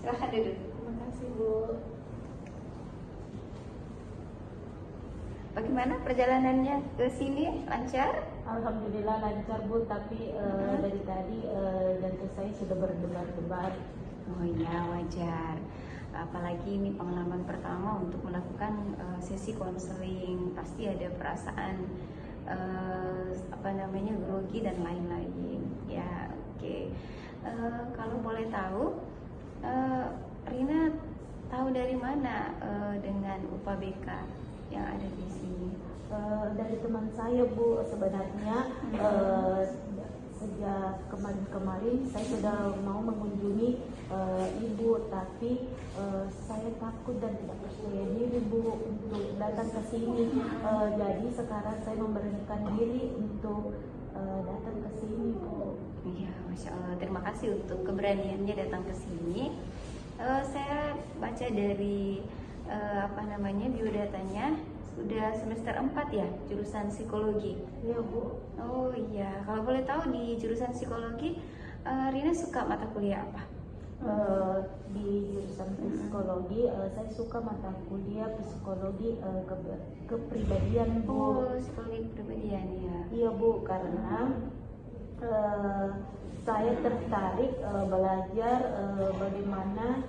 Silahkan duduk. Terima kasih, Bu. Bagaimana perjalanannya ke sini? Lancar? Alhamdulillah lancar, Bu, tapi dari tadi jantung saya sudah berdebar-debar. Oh iya, wajar. Apalagi ini pengalaman pertama untuk melakukan sesi konseling, pasti ada perasaan grogi dan lain-lain. Ya, oke. Kalau boleh tahu, Rina tahu dari mana dengan UPBK yang ada di sini? Dari teman saya, Bu. Sebenarnya sejak kemarin-kemarin saya sudah mau mengunjungi Ibu, tapi saya takut dan tidak percaya diri, Bu, untuk datang ke sini. Jadi sekarang saya memberanikan diri untuk datang ke sini, Bu. Iya, Masya Allah. Terima kasih untuk keberaniannya datang ke sini. Saya baca dari biodatanya, sudah semester 4 ya, jurusan psikologi. Iya, Bu. Oh iya, kalau boleh tahu di jurusan psikologi, Rina suka mata kuliah apa? Di jurusan psikologi, saya suka mata kuliah psikologi kepribadian, Bu. Oh, psikologi kepribadian ya. Iya, Bu, karena saya tertarik belajar bagaimana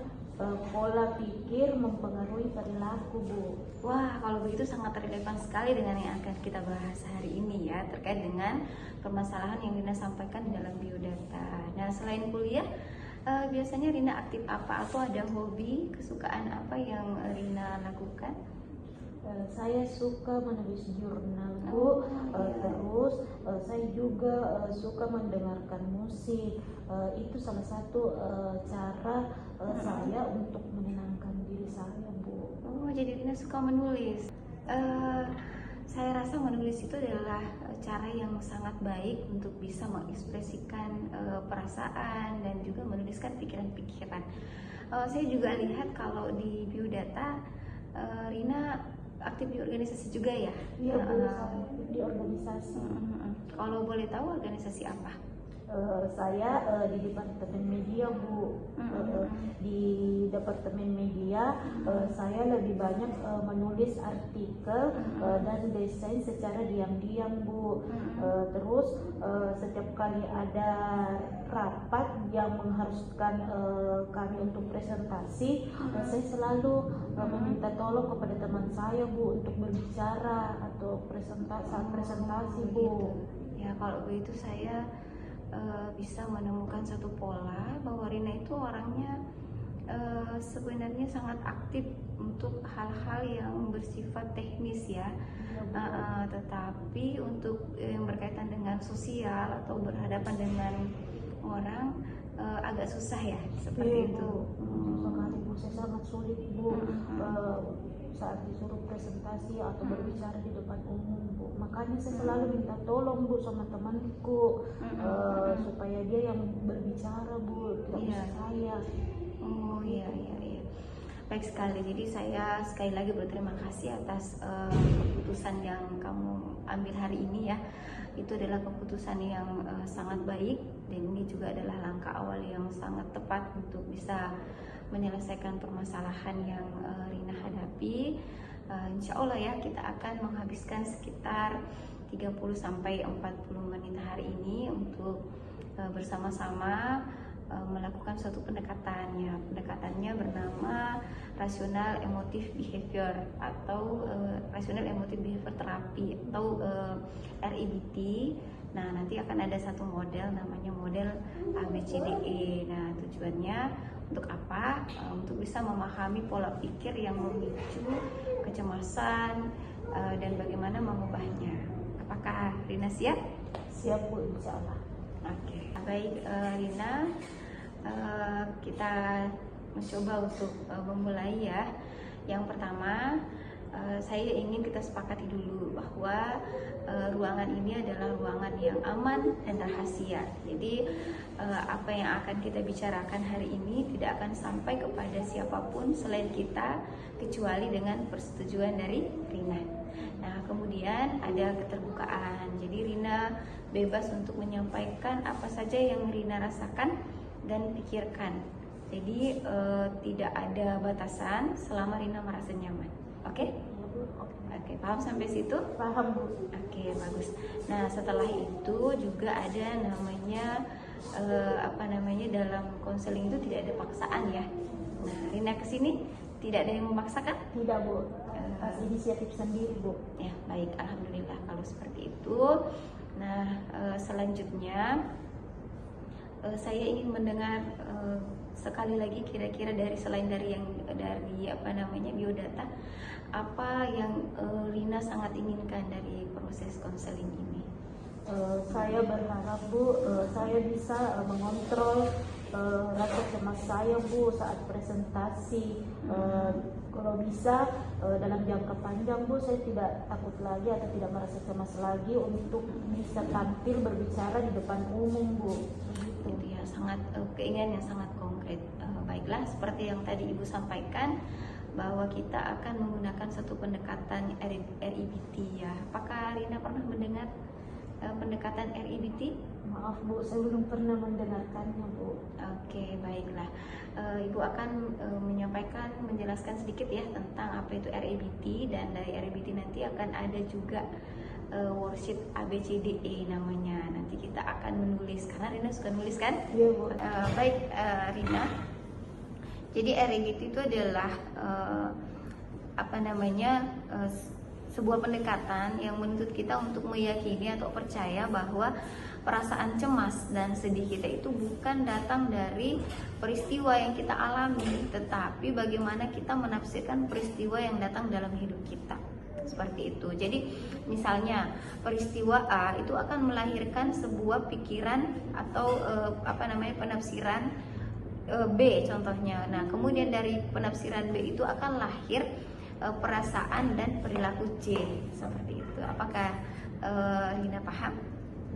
pola pikir mempengaruhi perilaku, Bu. Wah, kalau begitu sangat relevan sekali dengan yang akan kita bahas hari ini ya, terkait dengan permasalahan yang Rina sampaikan di dalam biodata. Nah, selain kuliah, biasanya Rina aktif apa atau ada hobi, kesukaan apa yang Rina lakukan? Saya suka menulis jurnal, Bu. Terus saya juga suka mendengarkan musik. Itu salah satu cara saya untuk menenangkan diri saya, Bu. Oh, jadi Rina suka menulis. Saya rasa menulis itu adalah cara yang sangat baik untuk bisa mengekspresikan perasaan dan juga menuliskan pikiran-pikiran. Saya juga lihat kalau di biodata, Rina aktif di organisasi juga ya? Iya, Bu, saya aktif di organisasi. Kalau boleh tahu organisasi apa? Saya di Departemen Media, Bu. Di Departemen Media saya lebih banyak menulis artikel dan desain secara diam-diam, Bu. Terus setiap kali ada rapat yang mengharuskan kami untuk presentasi, saya selalu meminta tolong kepada teman saya, Bu, untuk berbicara atau presentasi, Bu. Ya, kalau begitu saya bisa menemukan satu pola bahwa Rina itu orangnya sebenarnya sangat aktif untuk hal-hal yang bersifat teknis ya, tetapi untuk yang berkaitan dengan sosial atau berhadapan dengan orang agak susah ya, seperti itu. Sekali, Bu, saya sangat sulit, Bu, saat disuruh presentasi atau berbicara di depan umum, Bu. Makanya saya selalu minta tolong, Bu, sama temanku supaya dia yang berbicara, Bu, tidak usah saya. Oh iya. Baik sekali. Jadi saya sekali lagi berterima kasih atas keputusan yang kamu ambil hari ini ya. Itu adalah keputusan yang sangat baik, dan ini juga adalah langkah awal yang sangat tepat untuk bisa menyelesaikan permasalahan yang Rina hadapi. Insya Allah ya, kita akan menghabiskan sekitar 30-40 menit hari ini untuk bersama-sama melakukan suatu pendekatannya. Pendekatannya bernama rasional emotive behavior atau rasional emotive behavior therapy atau REBT. Nah, nanti akan ada satu model namanya model ABCDE. Nah, tujuannya untuk apa? Untuk bisa memahami pola pikir yang memicu kecemasan dan bagaimana mengubahnya. Apakah Rina siap? Siap, Bu, insya Allah. Oke, baik Rina, kita mencoba untuk memulai ya. Yang pertama, saya ingin kita sepakati dulu bahwa ruangan ini adalah ruangan yang aman dan rahasia. Jadi apa yang akan kita bicarakan hari ini tidak akan sampai kepada siapapun selain kita, kecuali dengan persetujuan dari Rina. Nah, kemudian ada keterbukaan. Jadi Rina bebas untuk menyampaikan apa saja yang Rina rasakan dan pikirkan Jadi tidak ada batasan selama Rina merasa nyaman. Oke? Ya, Bu. Oke. Oke, paham sampai situ? Paham, Bu. Oke, bagus. Nah, setelah itu juga ada namanya dalam konseling itu tidak ada paksaan ya. Nah, Rina kesini tidak ada yang memaksakan? Tidak, Bu. Inisiatif sendiri, Bu. Ya, baik. Alhamdulillah kalau seperti itu. Nah, selanjutnya saya ingin mendengar sekali lagi kira-kira selain dari biodata, apa yang Rina sangat inginkan dari proses konseling ini? Saya berharap, Bu, saya bisa mengontrol rasa cemas saya, Bu, saat presentasi. Kalau bisa dalam jangka panjang, Bu, saya tidak takut lagi atau tidak merasa cemas lagi untuk bisa tampil berbicara di depan umum, Bu. Begitu. Itu ya, sangat keinginan yang sangat konkret. Baiklah, seperti yang tadi Ibu sampaikan bahwa kita akan menggunakan satu pendekatan RIBT ya. Apakah Rina pernah mendengar pendekatan RIBT? Maaf, Bu, saya belum pernah mendengarkannya, Bu. Oke, baiklah. Ibu akan menjelaskan sedikit ya tentang apa itu RIBT, dan dari RIBT nanti akan ada juga worksheet ABCDE namanya. Nanti kita akan menulis, karena Rina suka nulis kan? Iya, Bu. Baik, Rina. Jadi RIBT itu adalah sebuah pendekatan yang menuntut kita untuk meyakini atau percaya bahwa perasaan cemas dan sedih kita itu bukan datang dari peristiwa yang kita alami, tetapi bagaimana kita menafsirkan peristiwa yang datang dalam hidup kita. Seperti itu. Jadi misalnya peristiwa A itu akan melahirkan sebuah pikiran atau penafsiran B contohnya. Nah, kemudian dari penafsiran B itu akan lahir perasaan dan perilaku C, seperti itu. Apakah Rina paham?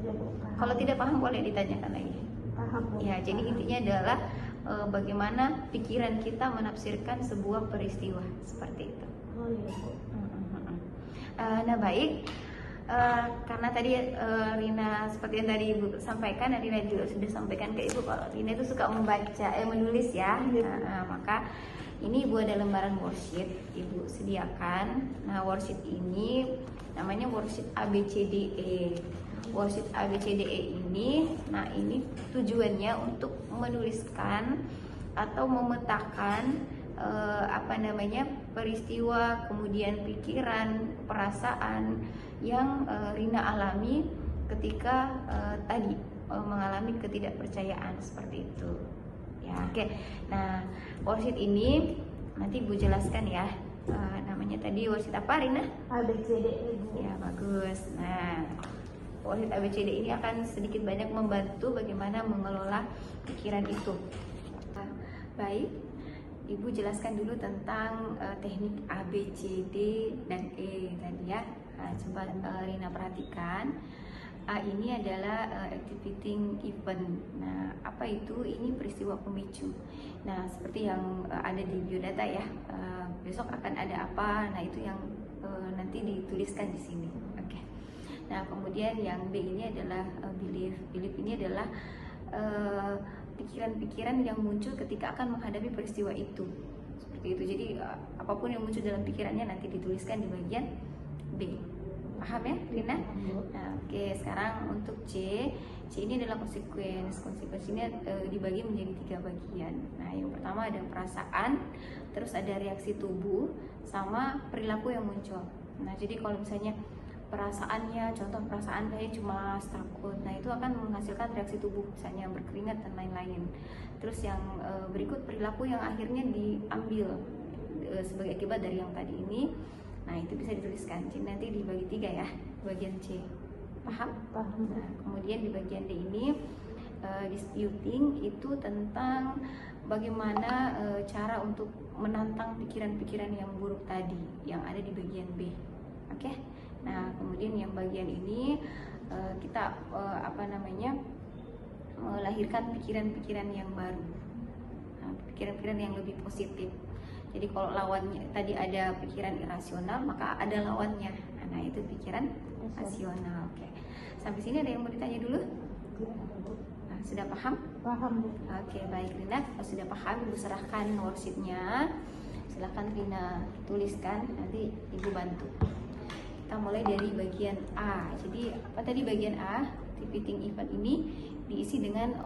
Ya, Bu, paham. Kalau tidak paham boleh ditanyakan lagi. Paham, Bu. Ya, jadi intinya adalah bagaimana pikiran kita menafsirkan sebuah peristiwa, seperti itu. Oh iya, Bu. Nah, baik. Karena tadi Rina seperti yang tadi Ibu sampaikan, dan Rina juga sudah sampaikan ke Ibu kalau Rina itu suka menulis ya. Maka ini Ibu ada lembaran worksheet Ibu sediakan. Nah, worksheet ini namanya worksheet ABCDE. Worksheet ABCDE ini, nah ini tujuannya untuk menuliskan atau memetakan peristiwa, kemudian pikiran, perasaan yang Rina alami ketika mengalami ketidakpercayaan seperti itu. Ya, oke. Nah, worksheet ini nanti Bu jelaskan ya. Namanya tadi worksheet apa, Rina? ABCDE, Bu. Ya, bagus. Nah, worksheet ABCD ini akan sedikit banyak membantu bagaimana mengelola pikiran itu. Baik, Ibu jelaskan dulu tentang teknik A, B, C, D, dan E tadi ya. Coba Rina perhatikan. A ini adalah activating event. Nah, apa itu? Ini peristiwa pemicu. Nah, seperti yang ada di biodata ya. Besok akan ada apa? Nah, itu yang nanti dituliskan di sini. Oke. Nah, kemudian yang B ini adalah belief. Belief ini adalah pikiran-pikiran yang muncul ketika akan menghadapi peristiwa itu. Seperti itu. Jadi apapun yang muncul dalam pikirannya nanti dituliskan di bagian B. Paham ya, Rina? Nah, oke. Sekarang untuk C ini adalah konsekuensi. Konsekuensi ini dibagi menjadi 3 bagian. Nah, yang pertama ada perasaan, terus ada reaksi tubuh, sama perilaku yang muncul. Nah, jadi kalau misalnya perasaannya, contoh perasaan kayak cuma takut, nah itu akan menghasilkan reaksi tubuh, misalnya berkeringat dan lain-lain. Terus yang berikut perilaku yang akhirnya diambil sebagai akibat dari yang tadi ini. Nah, itu bisa dituliskan. Jadi nanti dibagi 3 ya, bagian C. Paham? Paham. Nah, kemudian di bagian D ini disputing itu tentang bagaimana cara untuk menantang pikiran-pikiran yang buruk tadi yang ada di bagian B. Oke? Nah, kemudian yang bagian ini kita melahirkan pikiran-pikiran yang baru. Nah, pikiran-pikiran yang lebih positif. Jadi kalau lawannya tadi ada pikiran irasional, maka ada lawannya. Nah, itu pikiran rasional. Oke. Sampai sini ada yang mau ditanya dulu? Nah, sudah paham? Paham Bu. Oke, baik Rina, kalau sudah paham Ibu serahkan worksheetnya. Silahkan Rina tuliskan, nanti Ibu bantu. Kita mulai dari bagian A. Jadi apa tadi bagian A? Repeating event ini diisi dengan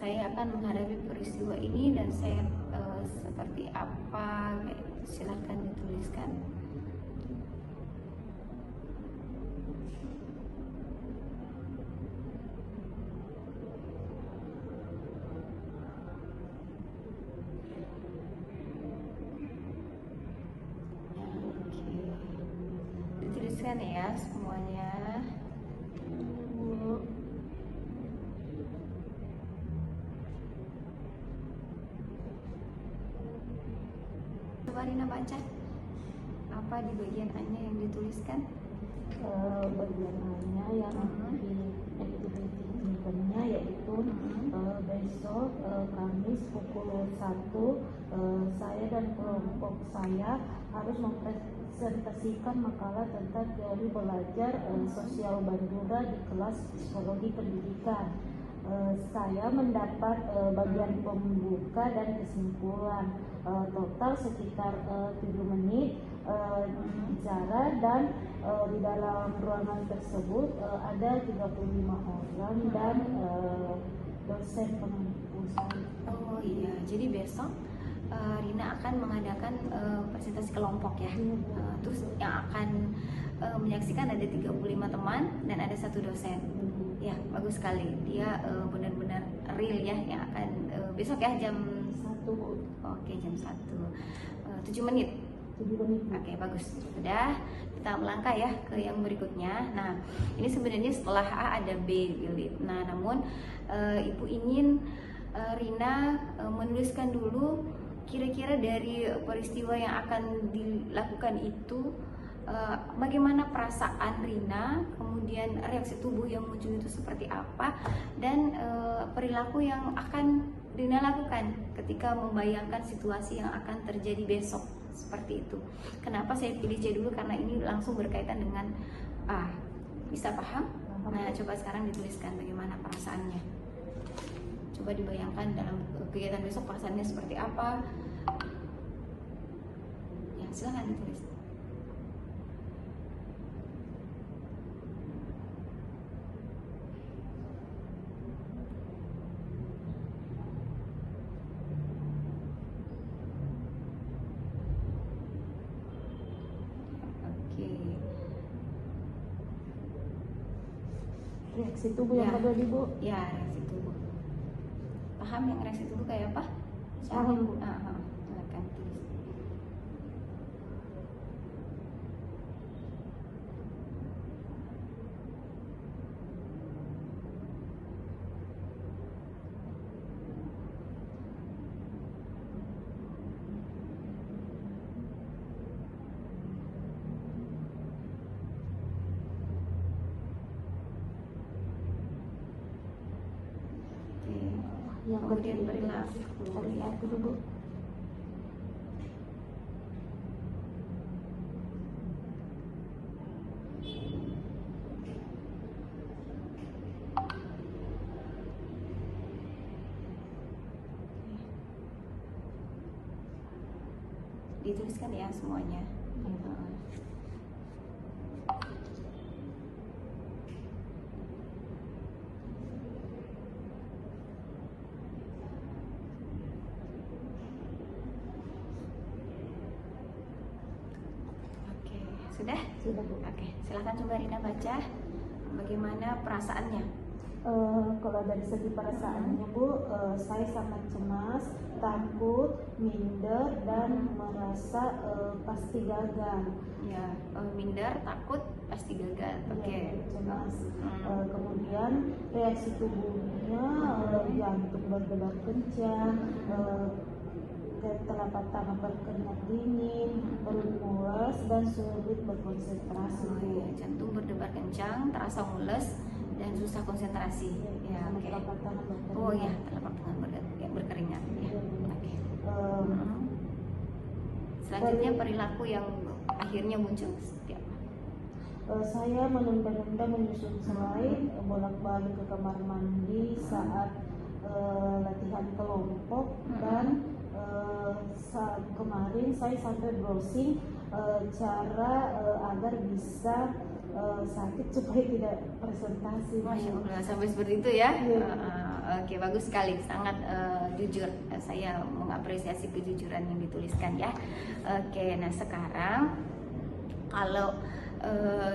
saya akan menghadapi peristiwa ini dan saya seperti apa, kayak gitu. Silahkan dituliskan. Dituliskan ya semuanya. Coba Rina baca apa di bagian A-nya yang dituliskan. Bagian A-nya yang di activity eventnya yaitu besok Kamis pukul 1 saya dan kelompok saya harus mempresentasikan makalah tentang teori belajar sosial Bandura di kelas psikologi pendidikan. Saya mendapat bagian pembuka dan kesimpulan, total sekitar 7 menit bicara, dan di dalam ruangan tersebut ada 35 orang dan dosen pengampu saya. Oh iya, jadi besok Rina akan mengadakan presentasi kelompok ya. Terus yang akan menyaksikan ada 35 teman dan ada 1 dosen. Ya, bagus sekali. Dia benar-benar real ya, yang akan besok ya jam 1. Oke, jam 1. 7 menit. 7 menit. Oke, bagus. Sudah, kita melangkah ya ke yang berikutnya. Nah, ini sebenarnya setelah A ada B, Philip. Nah, namun Ibu ingin Rina menuliskan dulu kira-kira dari peristiwa yang akan dilakukan itu bagaimana perasaan Rina, kemudian reaksi tubuh yang muncul itu seperti apa, dan perilaku yang akan Rina lakukan ketika membayangkan situasi yang akan terjadi besok, seperti itu. Kenapa saya pilih C dulu? Karena ini langsung berkaitan dengan A. Bisa paham? Nah, coba sekarang dituliskan bagaimana perasaannya. Coba dibayangkan dalam kegiatan besok perasaannya seperti apa. Ya, silakan ditulis. Reaksi tubuh yang kedua di Bu. Ya, reaksi tubuh. Paham yang reaksi tubuh kayak apa? Paham Bu. Silakan tulis. Yang Kemudian ketiga, perilaku. dulu. Dituliskan ya semuanya. Sudah? Sudah Bu. Oke, silahkan coba Rina baca bagaimana perasaannya. Kalau dari segi perasaannya Bu, saya sangat cemas, takut, minder, dan merasa pasti gagal. Ya, minder, takut, pasti gagal. Oke. Ya, cemas. Kemudian reaksi tubuhnya, jantung berdebar kencang, telapak tangan berkeringat dingin, perut mules, dan sulit berkonsentrasi. Ya, jantung berdebar kencang, terasa mules, dan susah konsentrasi. Ya, oke. Telapak tangan berkeringat. Oh ya, telapak tangan berkeringat. Ya. Oke. Selanjutnya perilaku yang akhirnya muncul seperti apa? Saya menunda-nunda menyusun selai, bolak-balik ke kamar mandi saat latihan kelompok dan kemarin saya sampai browsing cara agar bisa sakit supaya tidak presentasi. Masya Allah, sampai seperti itu ya. Iya. Oke, bagus sekali, sangat jujur. Saya mengapresiasi kejujuran yang dituliskan ya. Oke, nah sekarang kalau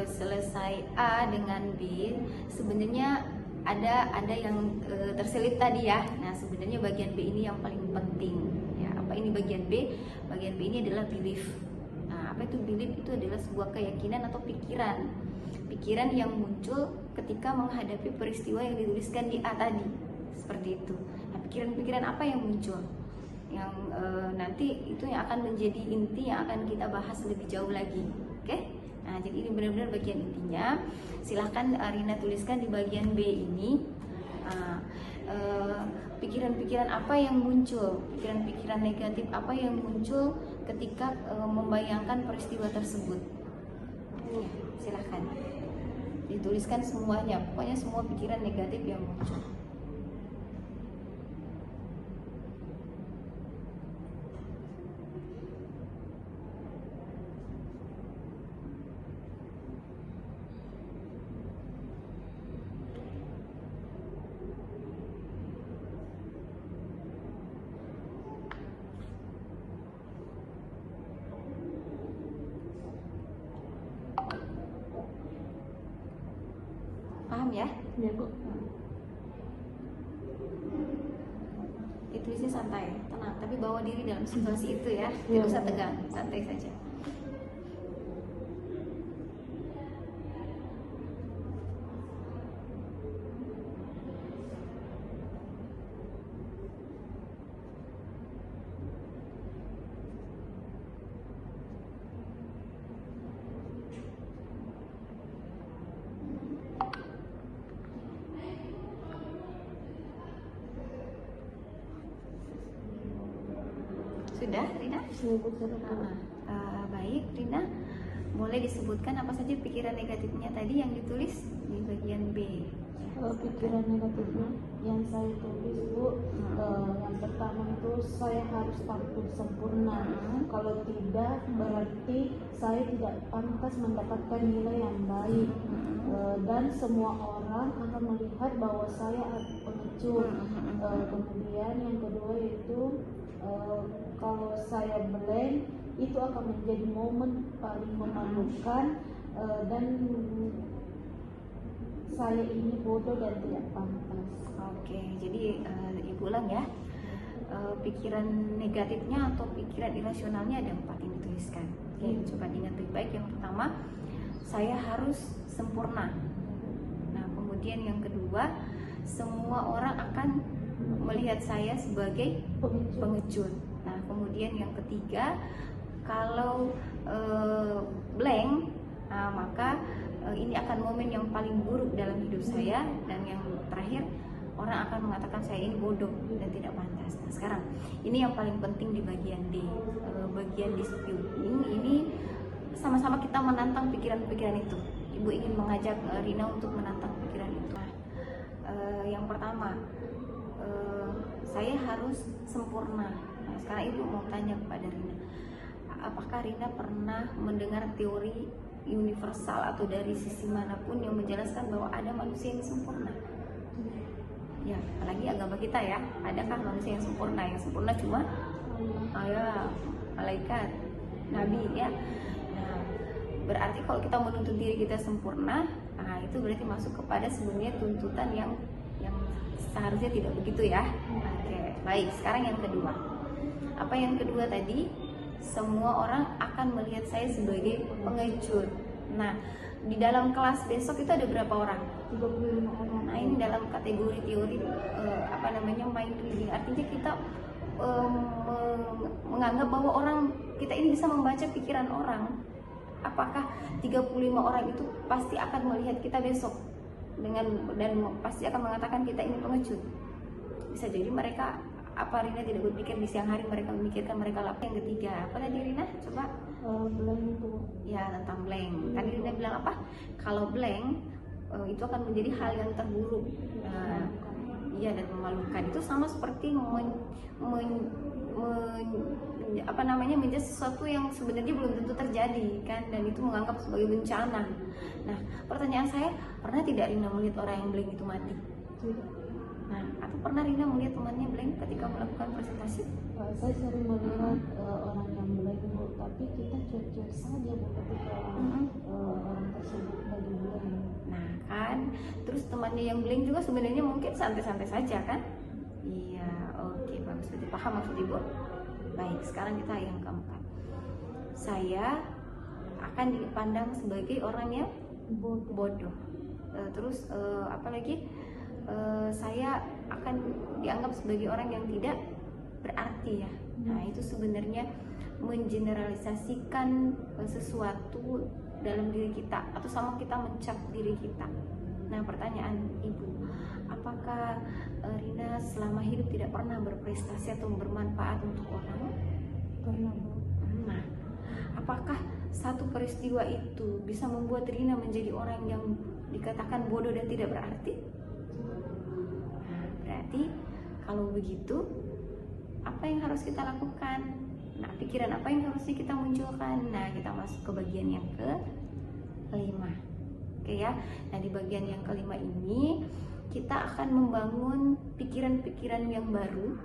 selesai A dengan B, sebenarnya ada yang terselip tadi ya. Nah sebenarnya bagian B ini yang paling penting ya. Apa ini bagian B? Bagian B ini adalah belief. Nah apa itu belief? Itu adalah sebuah keyakinan atau pikiran yang muncul ketika menghadapi peristiwa yang dituliskan di A tadi, seperti itu. Nah pikiran-pikiran apa yang muncul? Yang nanti itu yang akan menjadi inti yang akan kita bahas lebih jauh lagi. Oke? Nah, jadi ini benar-benar bagian intinya. Silahkan Rina tuliskan di bagian B ini pikiran-pikiran apa yang muncul, pikiran-pikiran negatif apa yang muncul ketika membayangkan peristiwa tersebut. Ya, silahkan dituliskan semuanya, pokoknya semua pikiran negatif yang muncul. Paham ya? Ya Bu. Ditulisnya santai, tenang, tapi bawa diri dalam situasi itu ya. Iya. Tidak usah tegang, santai saja. Sudah, Rina? Baik, Rina. Boleh disebutkan apa saja pikiran negatifnya tadi yang ditulis di bagian B? Pikiran negatifnya yang saya tulis Bu, yang pertama itu saya harus tampil sempurna. Kalau tidak berarti saya tidak pantas mendapatkan nilai yang baik. Dan semua orang akan melihat bahwa saya pengecut. Kemudian yang kedua itu kalau saya blank itu akan menjadi momen paling memalukan dan saya ini bodoh dan tidak pantas. Oke, jadi Ibu ulang ya. Pikiran negatifnya atau pikiran irasionalnya ada 4 yang dituliskan. Oke, coba diingat baik-baik. Yang pertama, saya harus sempurna. Nah, kemudian yang kedua, semua orang akan melihat saya sebagai pengecut. Nah, kemudian yang ketiga, kalau blank, maka ini akan momen yang paling buruk dalam hidup saya. Dan yang terakhir, orang akan mengatakan saya ini bodoh dan tidak pantas. Nah, sekarang ini yang paling penting di bagian D, bagian disputing. Ini sama-sama kita menantang pikiran-pikiran itu. Ibu ingin mengajak Rina untuk menantang pikiran itu. Nah, yang pertama, saya harus sempurna. Nah, sekarang Ibu mau tanya kepada Rina, apakah Rina pernah mendengar teori universal atau dari sisi manapun yang menjelaskan bahwa ada manusia yang sempurna? Ya, apalagi agama kita ya, adakah manusia yang sempurna? Yang sempurna cuma malaikat, nabi ya. Nah, berarti kalau kita menuntut diri kita sempurna, nah itu berarti masuk kepada sebenarnya tuntutan yang seharusnya tidak begitu ya. Oke, baik. Sekarang yang kedua. Apa yang kedua tadi? Semua orang akan melihat saya sebagai pengecut. Nah, di dalam kelas besok itu ada berapa orang? 35 orang. Nah, ini dalam kategori teori mind reading. Artinya kita menganggap bahwa kita ini bisa membaca pikiran orang. Apakah 35 orang itu pasti akan melihat kita besok dan pasti akan mengatakan kita ini pengecut? Bisa jadi mereka, Rina tidak berpikir di siang hari mereka memikirkan mereka lapar. Yang ketiga, apa tadi Rina? Coba. Blank itu. Ya, tentang blank. Tadi Rina bilang apa? Kalau blank itu akan menjadi hal yang terburuk. iya, dan memalukan. Itu sama seperti menjadi sesuatu yang sebenarnya belum tentu terjadi kan, dan itu menganggap sebagai bencana. Nah, pertanyaan saya, pernah tidak Rina melihat orang yang blank itu mati? Tidak. Nah, atau pernah Rina melihat temannya blank ketika melakukan presentasi? Saya sering melihat orang yang blank, Bu, tapi kita cuek-cuek saja, Bu, ketika orang tersebut lagi blank. Nah kan, terus temannya yang blank juga sebenarnya mungkin santai-santai saja kan? Iya, oke, bagus, berarti paham maksud Ibu? Baik, sekarang kita yang keempat. Saya akan dipandang sebagai orang yang bodoh. Terus apa lagi? Saya akan dianggap sebagai orang yang tidak berarti ya. Nah, itu sebenarnya mengeneralisasikan sesuatu dalam diri kita, atau sama kita mencap diri kita. Nah, pertanyaan Ibu, apakah Rina selama hidup tidak pernah berprestasi atau bermanfaat untuk orang? Pernah, Bu. Nah, apakah satu peristiwa itu bisa membuat Rina menjadi orang yang dikatakan bodoh dan tidak berarti? Nah, berarti kalau begitu, apa yang harus kita lakukan? Nah, pikiran apa yang harusnya kita munculkan? Nah, kita masuk ke bagian yang kelima. Oke ya. Nah, di bagian yang kelima ini kita akan membangun pikiran-pikiran yang baru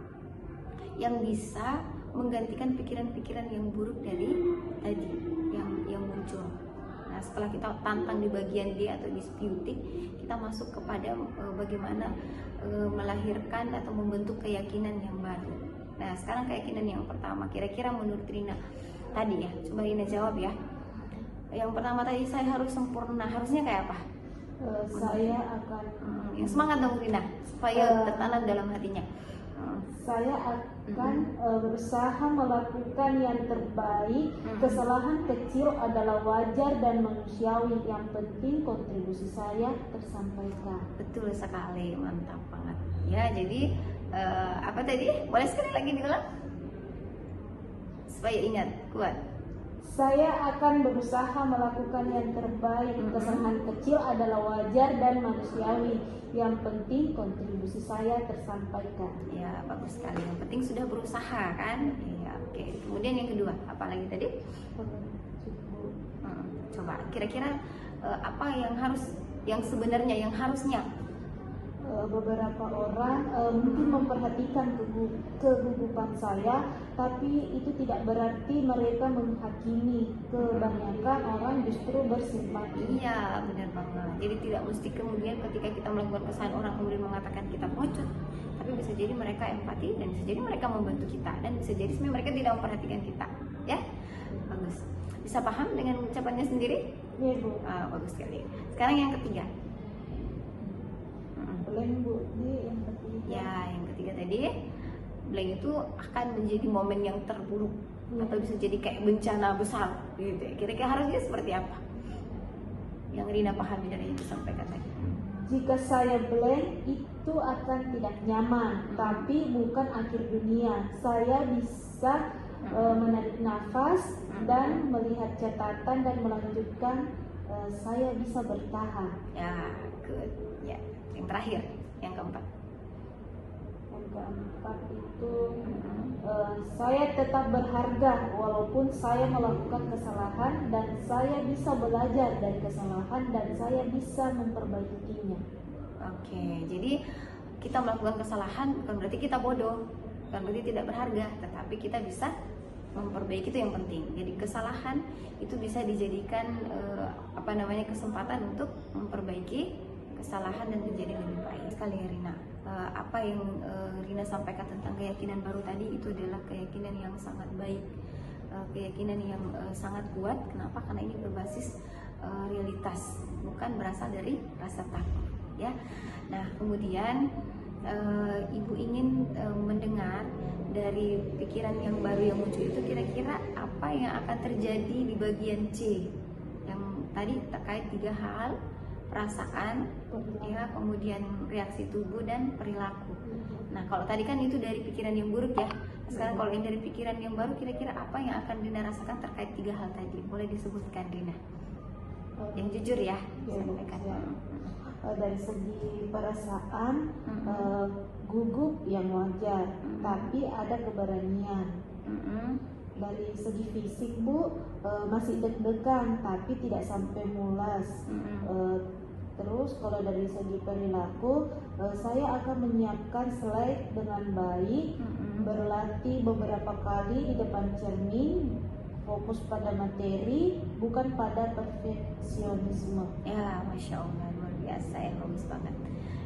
yang bisa menggantikan pikiran-pikiran yang buruk dari tadi yang muncul. Nah, setelah kita tantang di bagian D atau disputing, kita masuk kepada bagaimana melahirkan atau membentuk keyakinan yang baru. Nah, sekarang keyakinan yang pertama, kira-kira menurut Rina tadi ya, coba Rina jawab ya. Yang pertama tadi, saya harus sempurna, harusnya kayak apa? Saya akan Yang semangat dong Rina, supaya tertanam dalam hatinya. Saya akan berusaha melakukan yang terbaik. Kesalahan kecil adalah wajar dan manusiawi. Yang penting kontribusi saya tersampaikan. Betul sekali, mantap banget. Ya, jadi apa tadi? Boleh sekali lagi diulang? Supaya ingat, kuat. Saya akan berusaha melakukan yang terbaik. Kesalahan kecil adalah wajar dan manusiawi. Yang penting kontribusi saya tersampaikan. Ya, bagus sekali. Yang penting sudah berusaha kan? Ya, oke. Kemudian yang kedua, apa lagi tadi? Coba, kira-kira apa yang sebenarnya, yang harusnya? Beberapa orang mungkin memperhatikan kegugupan saya, tapi itu tidak berarti mereka menghakimi. Kebanyakan orang justru bersimpati. Iya, benar banget. Jadi tidak mesti kemudian ketika kita melakukan kesalahan orang kemudian mengatakan kita pengecut, tapi bisa jadi mereka empati dan bisa jadi mereka membantu kita, dan bisa jadi sebenarnya mereka tidak memperhatikan kita. Ya, bagus. Bisa paham dengan ucapannya sendiri? Iya, Bu. Bagus sekali. Sekarang yang ketiga. Blank, Bu. Ini yang ketiga. Ya, yang ketiga tadi, blank itu akan menjadi momen yang terburuk atau bisa jadi kayak bencana besar gitu ya. Kira-kira harusnya seperti apa yang Rina pahami dari yang disampaikan tadi? Jika saya blank, itu akan tidak nyaman, tapi bukan akhir dunia. Saya bisa menarik nafas dan melihat catatan dan melanjutkan. Saya bisa bertahan. Ya, good. Ya, yang terakhir, yang keempat. Yang keempat itu saya tetap berharga walaupun saya melakukan kesalahan, dan saya bisa belajar dari kesalahan dan saya bisa memperbaikinya. Oke, jadi kita melakukan kesalahan bukan berarti kita bodoh, bukan berarti tidak berharga, tetapi kita bisa memperbaiki, itu yang penting. Jadi kesalahan itu bisa dijadikan kesempatan untuk memperbaiki kesalahan dan menjadi lebih baik. Sekali ya Rina, apa yang Rina sampaikan tentang keyakinan baru tadi itu adalah keyakinan yang sangat baik, keyakinan yang sangat kuat. Kenapa? Karena ini berbasis realitas, bukan berasal dari rasa takut ya. Nah, kemudian Ibu ingin mendengar dari pikiran yang baru yang muncul itu, kira-kira apa yang akan terjadi di bagian C yang tadi terkait 3 hal: perasaan, ya, kemudian reaksi tubuh dan perilaku. Nah, kalau tadi kan itu dari pikiran yang buruk ya. Sekarang kalau yang dari pikiran yang baru, kira-kira apa yang akan Rina rasakan terkait 3 hal tadi? Boleh disebutkan Rina? Yang jujur ya, sampaikan. dari segi perasaan Mm-mm. gugup yang wajar, tapi ada keberanian. Mm-mm. Dari segi fisik Bu, masih deg-degan tapi tidak sampai mulas. Mm-mm. Terus kalau dari segi perilaku, saya akan menyiapkan slide dengan baik, Mm-mm. berlatih beberapa kali di depan cermin, fokus pada materi bukan pada perfeksionisme. Ya, Masya Allah, luar biasa ya, bagus banget.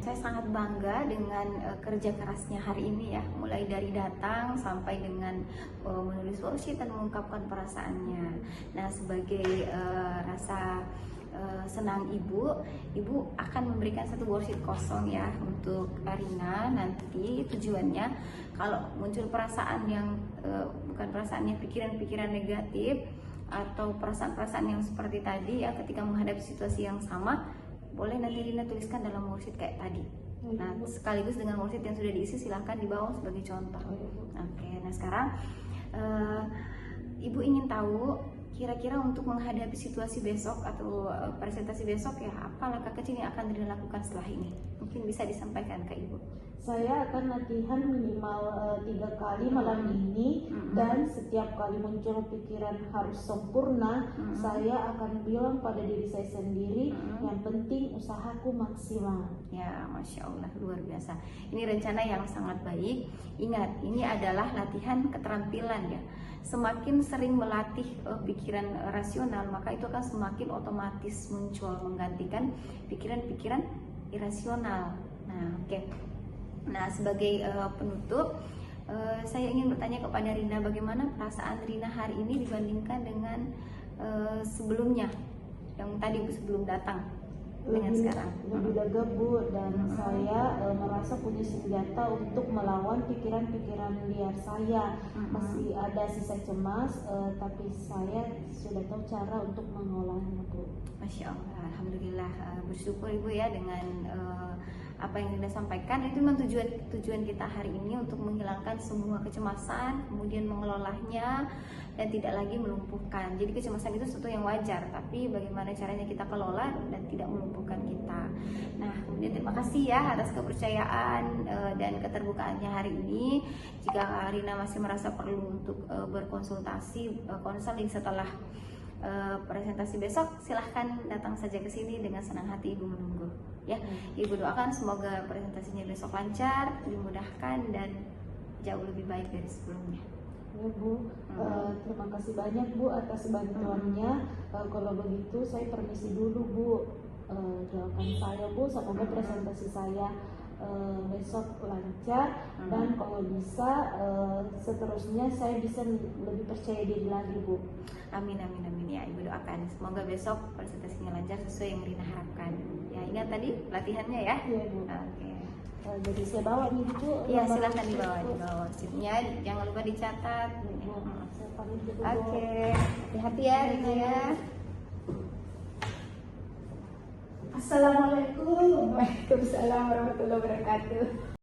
Saya sangat bangga dengan kerja kerasnya hari ini ya, mulai dari datang sampai dengan menulis worksheet dan mengungkapkan perasaannya. Nah, sebagai rasa senang ibu akan memberikan satu worksheet kosong ya untuk Rina. Nanti tujuannya kalau muncul perasaan yang bukan perasaannya, pikiran-pikiran negatif atau perasaan-perasaan yang seperti tadi ya, ketika menghadapi situasi yang sama, boleh nanti Rina tuliskan dalam worksheet kayak tadi. Nah, sekaligus dengan worksheet yang sudah diisi silahkan dibawa sebagai contoh. Oke, nah sekarang Ibu ingin tahu kira-kira untuk menghadapi situasi besok atau presentasi besok ya, apa langkah kecil yang akan Rina lakukan setelah ini? Mungkin bisa disampaikan ke Ibu. Saya akan latihan minimal 3 kali malam ini, dan setiap kali muncul pikiran harus sempurna, saya akan bilang pada diri saya sendiri, yang penting usahaku maksimal. Ya, Masya Allah, luar biasa. Ini rencana yang sangat baik. Ingat, ini adalah latihan keterampilan ya. Semakin sering melatih pikiran rasional, maka itu akan semakin otomatis muncul menggantikan pikiran-pikiran irasional. Nah, oke. Nah, sebagai penutup, saya ingin bertanya kepada Rina, bagaimana perasaan Rina hari ini dibandingkan dengan sebelumnya, yang tadi sebelum datang dengan sekarang? Lebih lega Bu, dan saya merasa punya senjata untuk melawan pikiran-pikiran liar saya. Masih ada sisa cemas, tapi saya sudah tahu cara untuk mengolahnya Bu. Masya Allah, Alhamdulillah, bersyukur Ibu ya dengan apa yang Rina sampaikan. Itu memang tujuan kita hari ini, untuk menghilangkan semua kecemasan, kemudian mengelolanya dan tidak lagi melumpuhkan. Jadi kecemasan itu sesuatu yang wajar, tapi bagaimana caranya kita kelola dan tidak melumpuhkan kita. Nah, kemudian terima kasih ya atas kepercayaan dan keterbukaannya hari ini. Jika Rina masih merasa perlu untuk berkonsultasi, konseling setelah presentasi besok, silahkan datang saja ke sini, dengan senang hati Ibu menunggu ya. Ibu doakan semoga presentasinya besok lancar, dimudahkan dan jauh lebih baik dari sebelumnya. Ya Bu, terima kasih banyak Bu atas bantuannya. Kalau begitu saya permisi dulu Bu. Doakan saya Bu, semoga presentasi saya besok lancar, dan kalau bisa seterusnya saya bisa lebih percaya diri lagi Bu. Amin, amin, amin ya, Ibu doakan semoga besok presentasinya lancar sesuai yang Rina harapkan. Ya, ingat tadi latihannya ya. Iya Bu. Oke. Jadi saya bawa nih Bu. Iya, silahkan dibawa sheetnya, jangan lupa dicatat. Saya pamit dulu Bu. Oke, hati-hati ya Rina ya. Assalamualaikum. Waalaikumsalam warahmatullahi wabarakatuh.